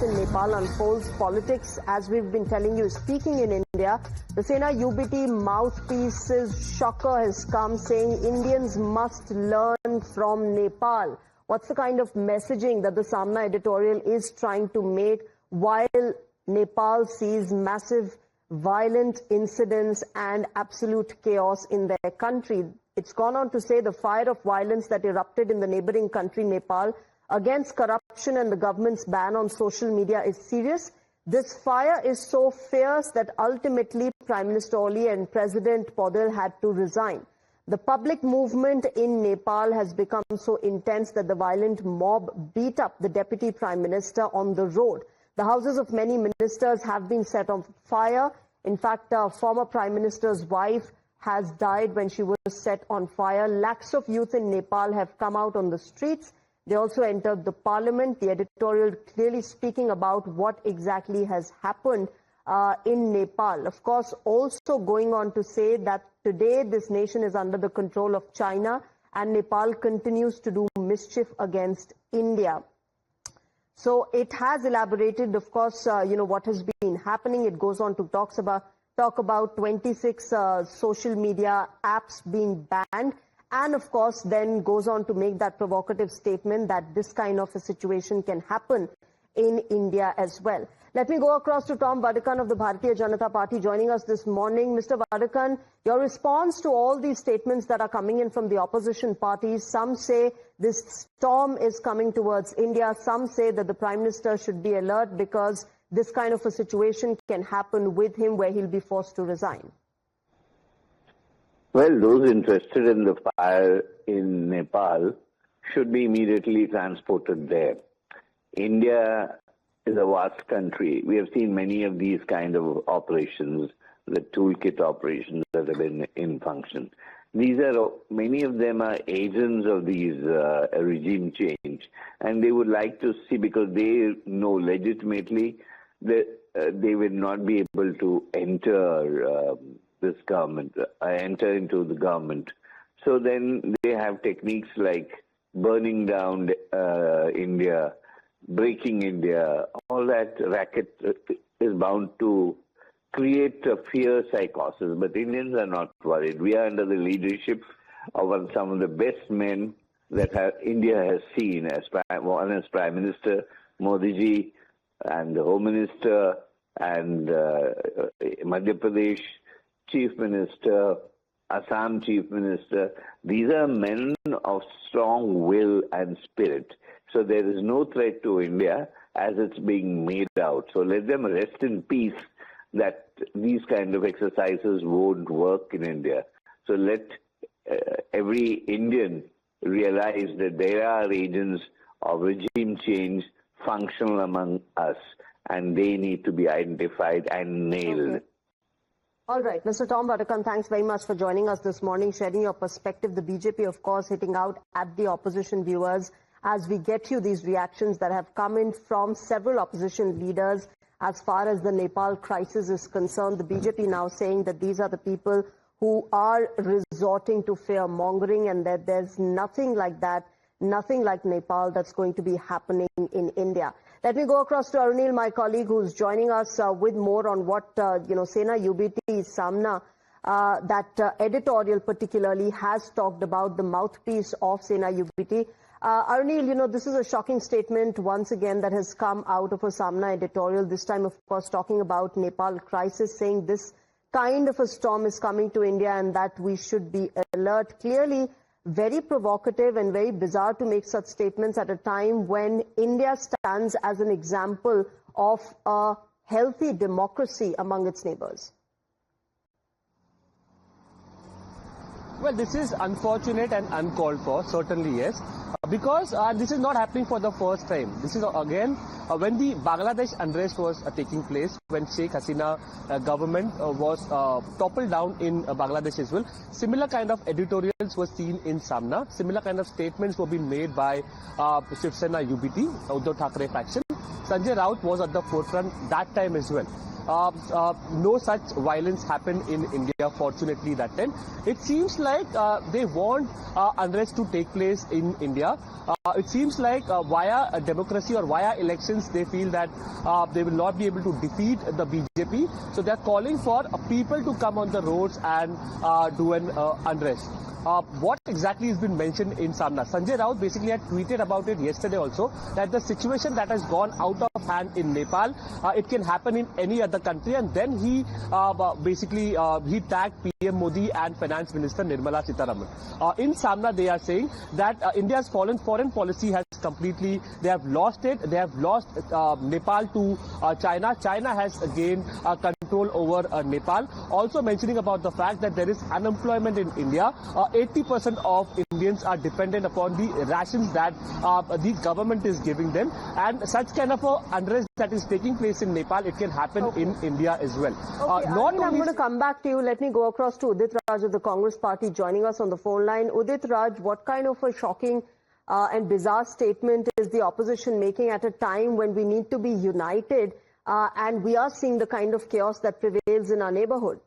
in Nepal unfolds. Politics, as we've been telling you, is speaking in India. The Sena UBT Mouthpiece's shocker has come, saying Indians must learn from Nepal. What's the kind of messaging that the Samna editorial is trying to make while Nepal sees massive violent incidents and absolute chaos in their country? It's gone on to say the fire of violence that erupted in the neighboring country, Nepal, against corruption and the government's ban on social media is serious. This fire is so fierce that ultimately Prime Minister Oli and President Podel had to resign. The public movement in Nepal has become so intense that the violent mob beat up the Deputy Prime Minister on the road. The houses of many ministers have been set on fire. In fact, former Prime Minister's wife has died when she was set on fire. Lakhs of youth in Nepal have come out on the streets. They also entered the parliament. The editorial clearly speaking about what exactly has happened in Nepal. Of course, also going on to say that today this nation is under the control of China and Nepal continues to do mischief against India. So it has elaborated, of course, what has been happening. It goes on to talk about 26 social media apps being banned. And of course, then goes on to make that provocative statement that this kind of a situation can happen in India as well. Let me go across to Tom Vadakan of the Bharatiya Janata Party joining us this morning. Mr. Vadakan, your response to all these statements that are coming in from the opposition parties. Some say this storm is coming towards India. Some say that the Prime Minister should be alert because this kind of a situation can happen with him where he'll be forced to resign. Well, those interested in the fire in Nepal should be immediately transported there. India is a vast country. We have seen many of these kind of operations, the toolkit operations that have been in function. Many of them are agents of these regime change, and they would like to see, because they know legitimately that they will not be able to enter this government, enter into the government. So then they have techniques like burning down India, breaking India. All that racket is bound to create a fear psychosis. But Indians are not worried. We are under the leadership of some of the best men that India has seen. One as Prime Minister Modi ji, and the Home Minister, and Madhya Pradesh Chief Minister, Assam Chief Minister. These are men of strong will and spirit. So there is no threat to India as it's being made out. So let them rest in peace that these kind of exercises won't work in India. So let every Indian realize that there are agents of regime change functional among us, and they need to be identified and nailed. Okay. All right. Mr. Tom Vadakan, thanks very much for joining us this morning, sharing your perspective. The BJP, of course, hitting out at the opposition viewers as we get you these reactions that have come in from several opposition leaders as far as the Nepal crisis is concerned. The BJP now saying that these are the people who are resorting to fear-mongering and that there's nothing like that, nothing like Nepal that's going to be happening in India. Let me go across to Arunil, my colleague, who's joining us with more on what, Sena UBT Samna, that editorial particularly has talked about the mouthpiece of Sena UBT. Arunil, this is a shocking statement once again that has come out of a Samna editorial, this time, of course, talking about Nepal crisis, saying this kind of a storm is coming to India and that we should be alert. Clearly, very provocative and very bizarre to make such statements at a time when India stands as an example of a healthy democracy among its neighbors. Well, this is unfortunate and uncalled for, certainly yes, because this is not happening for the first time. This is again when the Bangladesh unrest was taking place, when Sheikh Hasina government was toppled down in Bangladesh as well. Similar kind of editorials were seen in Samna. Similar kind of statements were being made by Shiv Sena UBT, Uddhav Thackeray faction. Sanjay Raut was at the forefront that time as well. no such violence happened in India, fortunately, that time. It seems like they want unrest to take place in India. It seems like via a democracy or via elections, they feel that they will not be able to defeat the BJP. So they are calling for people to come on the roads and do an unrest. What exactly has been mentioned in Samna? Sanjay Raut basically had tweeted about it yesterday also, that the situation that has gone out of hand in Nepal, it can happen in any other country, and then he he tagged PM Modi and Finance Minister Nirmala Sitharaman. In Samna, they are saying that India's foreign policy has completely, they have lost it. They have lost Nepal to China. China has gained control over Nepal. Also mentioning about the fact that there is unemployment in India. 80% of Indians are dependent upon the rations that the government is giving them, and such kind of unrest that is taking place in Nepal, it can happen in India as well. Okay, I'm going to come back to you. Let me go across to Udit Raj of the Congress Party joining us on the phone line. Udit Raj, what kind of a shocking and bizarre statement is the opposition making at a time when we need to be united and we are seeing the kind of chaos that prevails in our neighborhood?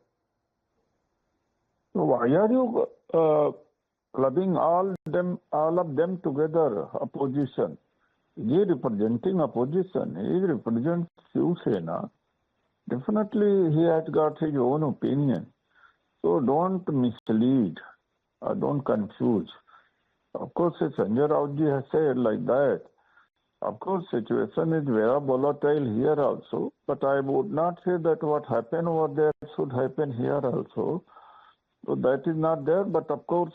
Why are you clubbing all of them together, opposition? He is representing opposition. He represents Shiv Sena. Definitely he has got his own opinion. So don't mislead, don't confuse. Of course, Sanjay Rautji has said like that. Of course, situation is very volatile here also. But I would not say that what happened over there should happen here also. So that is not there. But of course,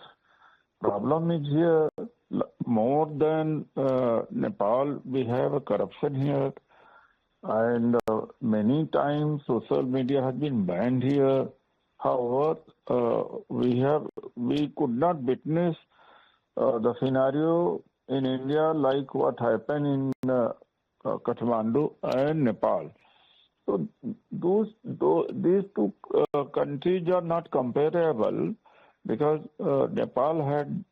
problem is here more than Nepal. We have a corruption here, and many times social media has been banned here. However, we could not witness the scenario in India like what happened in Kathmandu and Nepal. So these two countries are not comparable because Nepal had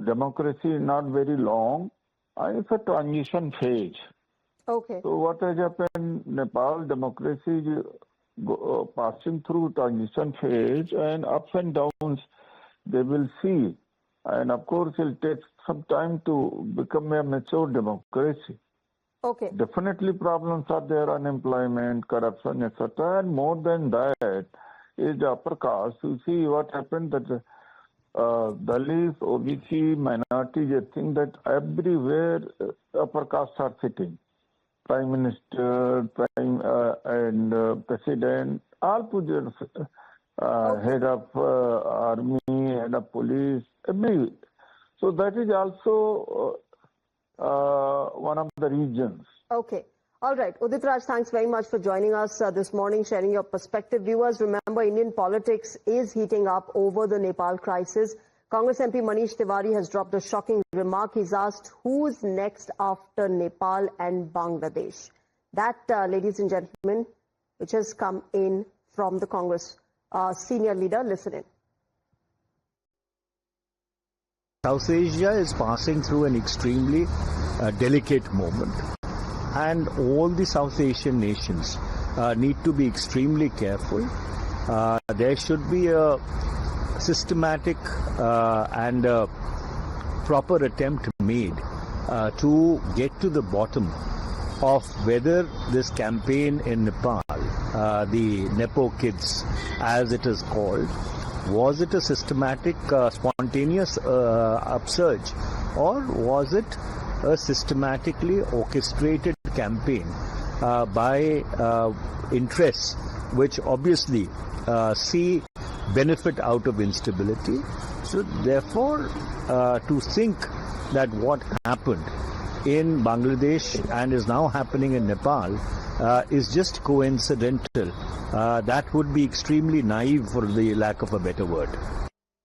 democracy not very long. It's a transition phase. Okay. So what has happened? Nepal democracy passing through transition phase, and ups and downs they will see. And of course, it will take some time to become a mature democracy. Okay. Definitely problems are there, unemployment, corruption, etc. And more than that is the upper caste. You see what happened that Dalits, OBC, minorities, I think that everywhere upper castes are sitting. Prime Minister, and President, all positions, head of army, head of police, every. So that is also one of the regions. Okay. All right. Udit Raj, thanks very much for joining us this morning, sharing your perspective. Viewers, remember, Indian politics is heating up over the Nepal crisis. Congress MP Manish Tiwari has dropped a shocking remark. He's asked, who's next after Nepal and Bangladesh? That, ladies and gentlemen, which has come in from the Congress senior leader. Listen in. South Asia is passing through an extremely delicate moment, and all the South Asian nations need to be extremely careful. There should be a systematic and proper attempt made to get to the bottom of whether this campaign in Nepal, the Nepo Kids as it is called, was it a systematic, spontaneous upsurge, or was it a systematically orchestrated campaign by interests which obviously see benefit out of instability? So therefore, to think that what happened in Bangladesh and is now happening in Nepal is just coincidental, that would be extremely naive, for the lack of a better word.